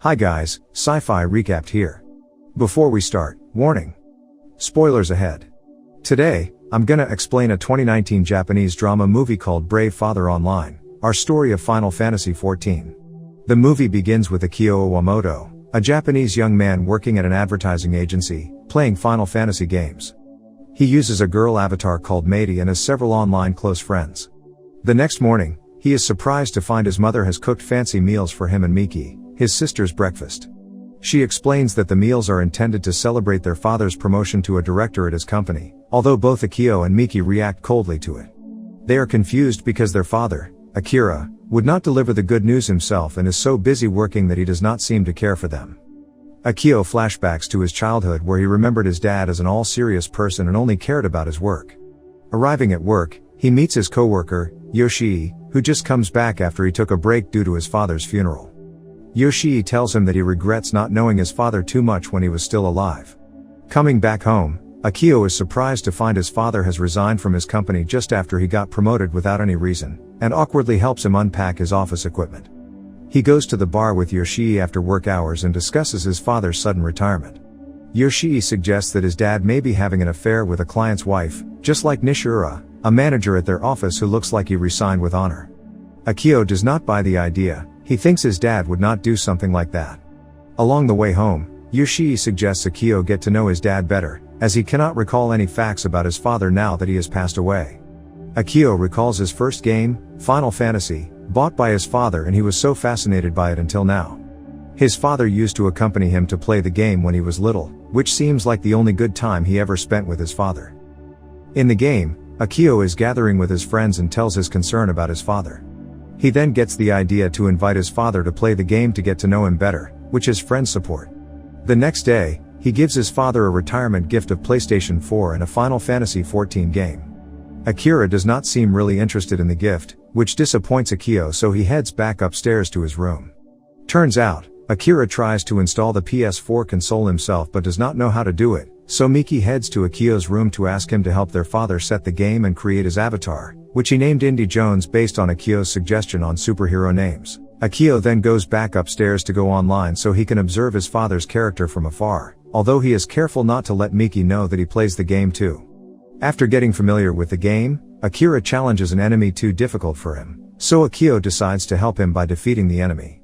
Hi guys, Sci-Fi Recapped here. Before we start, warning. Spoilers ahead. Today, I'm gonna explain a 2019 Japanese drama movie called Brave Father Online, our story of Final Fantasy XIV. The movie begins with Akio Iwamoto, a Japanese young man working at an advertising agency, playing Final Fantasy games. He uses a girl avatar called Maidi and has several online close friends. The next morning, he is surprised to find his mother has cooked fancy meals for him and Miki, his sister's breakfast. She explains that the meals are intended to celebrate their father's promotion to a director at his company, although both Akio and Miki react coldly to it. They are confused because their father, Akira, would not deliver the good news himself and is so busy working that he does not seem to care for them. Akio flashbacks to his childhood where he remembered his dad as an all-serious person and only cared about his work. Arriving at work, he meets his coworker, Yoshii, who just comes back after he took a break due to his father's funeral. Yoshii tells him that he regrets not knowing his father too much when he was still alive. Coming back home, Akio is surprised to find his father has resigned from his company just after he got promoted without any reason, and awkwardly helps him unpack his office equipment. He goes to the bar with Yoshii after work hours and discusses his father's sudden retirement. Yoshii suggests that his dad may be having an affair with a client's wife, just like Nishura, a manager at their office who looks like he resigned with honor. Akio does not buy the idea. He thinks his dad would not do something like that. Along the way home, Yoshii suggests Akio get to know his dad better, as he cannot recall any facts about his father now that he has passed away. Akio recalls his first game, Final Fantasy, bought by his father, and he was so fascinated by it until now. His father used to accompany him to play the game when he was little, which seems like the only good time he ever spent with his father. In the game, Akio is gathering with his friends and tells his concern about his father. He then gets the idea to invite his father to play the game to get to know him better, which his friends support. The next day, he gives his father a retirement gift of PlayStation 4 and a Final Fantasy XIV game. Akira does not seem really interested in the gift, which disappoints Akio, so he heads back upstairs to his room. Turns out, Akira tries to install the PS4 console himself but does not know how to do it, so Miki heads to Akio's room to ask him to help their father set the game and create his avatar, which he named Indy Jones based on Akio's suggestion on superhero names. Akio then goes back upstairs to go online so he can observe his father's character from afar, although he is careful not to let Miki know that he plays the game too. After getting familiar with the game, Akira challenges an enemy too difficult for him, so Akio decides to help him by defeating the enemy.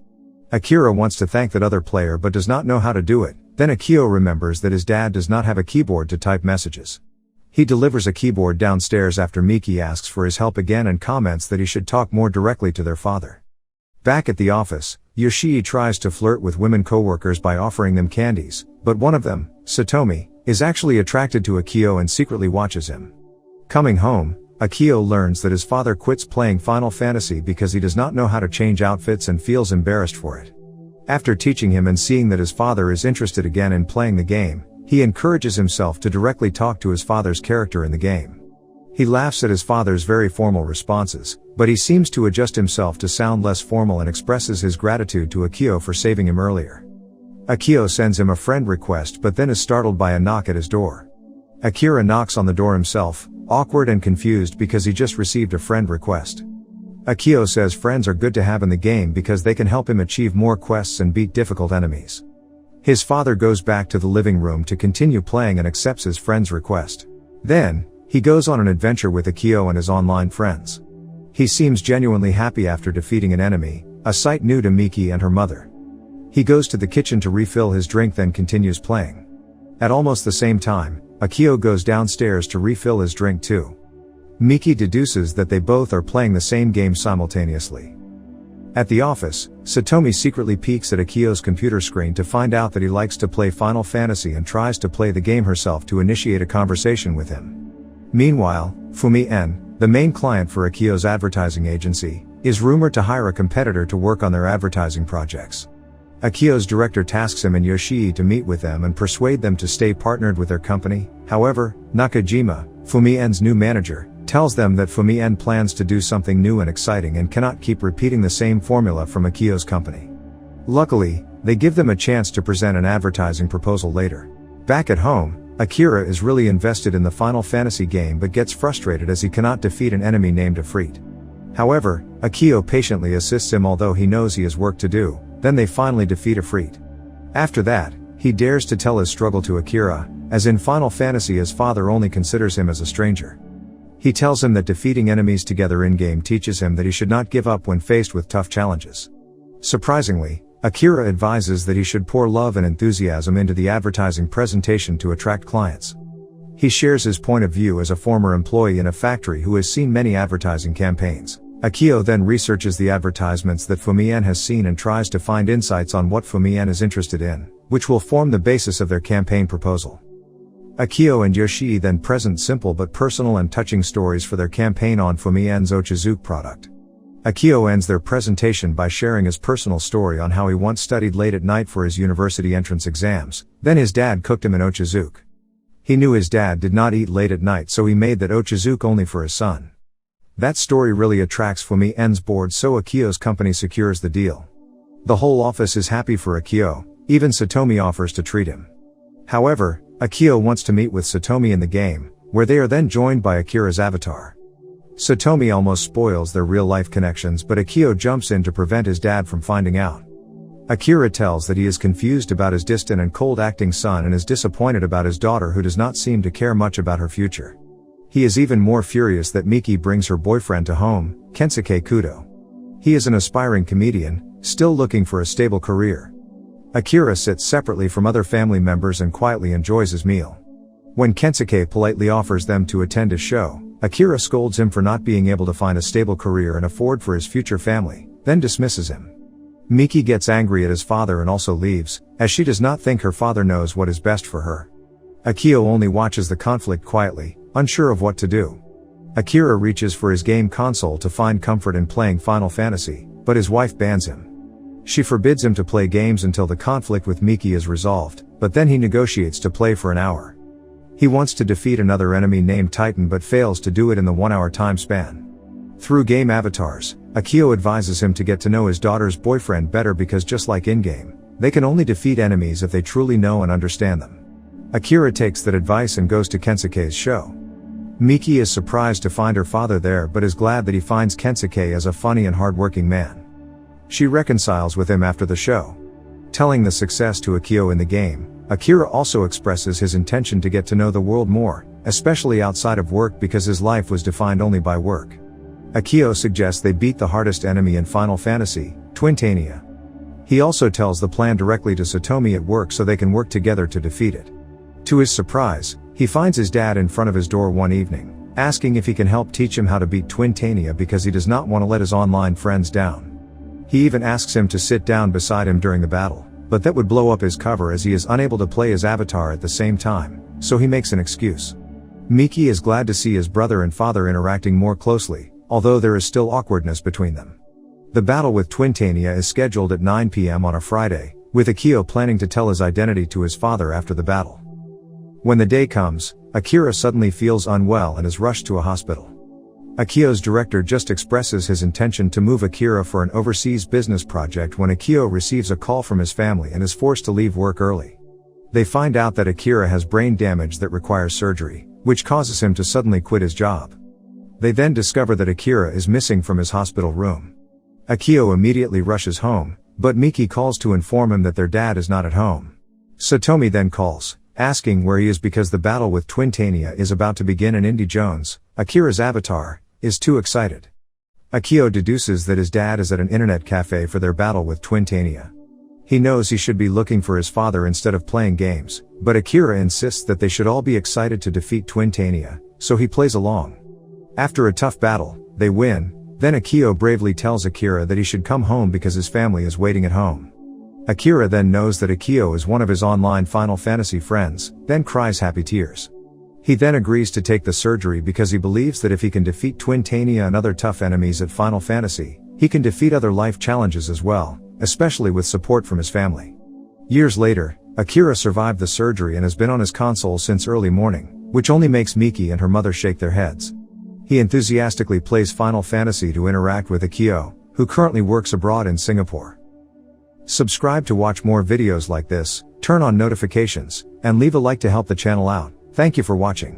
Akira wants to thank that other player but does not know how to do it. Then Akio remembers that his dad does not have a keyboard to type messages. He delivers a keyboard downstairs after Miki asks for his help again and comments that he should talk more directly to their father. Back at the office, Yoshii tries to flirt with women coworkers by offering them candies, but one of them, Satomi, is actually attracted to Akio and secretly watches him. Coming home, Akio learns that his father quits playing Final Fantasy because he does not know how to change outfits and feels embarrassed for it. After teaching him and seeing that his father is interested again in playing the game, he encourages himself to directly talk to his father's character in the game. He laughs at his father's very formal responses, but he seems to adjust himself to sound less formal and expresses his gratitude to Akio for saving him earlier. Akio sends him a friend request but then is startled by a knock at his door. Akira knocks on the door himself, awkward and confused because he just received a friend request. Akio says friends are good to have in the game because they can help him achieve more quests and beat difficult enemies. His father goes back to the living room to continue playing and accepts his friend's request. Then, he goes on an adventure with Akio and his online friends. He seems genuinely happy after defeating an enemy, a sight new to Miki and her mother. He goes to the kitchen to refill his drink then continues playing. At almost the same time, Akio goes downstairs to refill his drink too. Miki deduces that they both are playing the same game simultaneously. At the office, Satomi secretly peeks at Akio's computer screen to find out that he likes to play Final Fantasy and tries to play the game herself to initiate a conversation with him. Meanwhile, Fumi-en, the main client for Akio's advertising agency, is rumored to hire a competitor to work on their advertising projects. Akio's director tasks him and Yoshii to meet with them and persuade them to stay partnered with their company. However, Nakajima, Fumi-en's new manager, tells them that Fumi-en plans to do something new and exciting and cannot keep repeating the same formula from Akio's company. Luckily, they give them a chance to present an advertising proposal later. Back at home, Akira is really invested in the Final Fantasy game but gets frustrated as he cannot defeat an enemy named Ifrit. However, Akio patiently assists him although he knows he has work to do, then they finally defeat Ifrit. After that, he dares to tell his struggle to Akira, as in Final Fantasy his father only considers him as a stranger. He tells him that defeating enemies together in-game teaches him that he should not give up when faced with tough challenges. Surprisingly, Akira advises that he should pour love and enthusiasm into the advertising presentation to attract clients. He shares his point of view as a former employee in a factory who has seen many advertising campaigns. Akio then researches the advertisements that Fumien has seen and tries to find insights on what Fumien is interested in, which will form the basis of their campaign proposal. Akio and Yoshii then present simple but personal and touching stories for their campaign on Fumien's Ochazuke product. Akio ends their presentation by sharing his personal story on how he once studied late at night for his university entrance exams, then his dad cooked him an Ochazuke. He knew his dad did not eat late at night, so he made that Ochazuke only for his son. That story really attracts Fumien's board, so Akio's company secures the deal. The whole office is happy for Akio, even Satomi offers to treat him. However, Akio wants to meet with Satomi in the game, where they are then joined by Akira's avatar. Satomi almost spoils their real-life connections, but Akio jumps in to prevent his dad from finding out. Akira tells that he is confused about his distant and cold-acting son and is disappointed about his daughter who does not seem to care much about her future. He is even more furious that Miki brings her boyfriend to home, Kensuke Kudo. He is an aspiring comedian, still looking for a stable career. Akira sits separately from other family members and quietly enjoys his meal. When Kensuke politely offers them to attend his show, Akira scolds him for not being able to find a stable career and afford for his future family, then dismisses him. Miki gets angry at his father and also leaves, as she does not think her father knows what is best for her. Akio only watches the conflict quietly, unsure of what to do. Akira reaches for his game console to find comfort in playing Final Fantasy, but his wife bans him. She forbids him to play games until the conflict with Miki is resolved, but then he negotiates to play for an hour. He wants to defeat another enemy named Titan but fails to do it in the 1 hour time span. Through game avatars, Akio advises him to get to know his daughter's boyfriend better because just like in-game, they can only defeat enemies if they truly know and understand them. Akira takes that advice and goes to Kensuke's show. Miki is surprised to find her father there but is glad that he finds Kensuke as a funny and hardworking man. She reconciles with him after the show. Telling the success to Akio in the game, Akira also expresses his intention to get to know the world more, especially outside of work because his life was defined only by work. Akio suggests they beat the hardest enemy in Final Fantasy, Twintania. He also tells the plan directly to Satomi at work so they can work together to defeat it. To his surprise, he finds his dad in front of his door one evening, asking if he can help teach him how to beat Twintania because he does not want to let his online friends down. He even asks him to sit down beside him during the battle, but that would blow up his cover as he is unable to play his avatar at the same time, so he makes an excuse. Miki is glad to see his brother and father interacting more closely, although there is still awkwardness between them. The battle with Twintania is scheduled at 9 p.m. on a Friday, with Akio planning to tell his identity to his father after the battle. When the day comes, Akira suddenly feels unwell and is rushed to a hospital. Akio's director just expresses his intention to move Akira for an overseas business project when Akio receives a call from his family and is forced to leave work early. They find out that Akira has brain damage that requires surgery, which causes him to suddenly quit his job. They then discover that Akira is missing from his hospital room. Akio immediately rushes home, but Miki calls to inform him that their dad is not at home. Satomi then calls, asking where he is because the battle with Twintania is about to begin and Indy Jones, Akira's avatar, is too excited. Akio deduces that his dad is at an internet cafe for their battle with Twintania. He knows he should be looking for his father instead of playing games, but Akira insists that they should all be excited to defeat Twintania, so he plays along. After a tough battle, they win, then Akio bravely tells Akira that he should come home because his family is waiting at home. Akira then knows that Akio is one of his online Final Fantasy friends, then cries happy tears. He then agrees to take the surgery because he believes that if he can defeat Twintania and other tough enemies at Final Fantasy, he can defeat other life challenges as well, especially with support from his family. Years later, Akira survived the surgery and has been on his console since early morning, which only makes Miki and her mother shake their heads. He enthusiastically plays Final Fantasy to interact with Akio, who currently works abroad in Singapore. Subscribe to watch more videos like this, turn on notifications, and leave a like to help the channel out. Thank you for watching.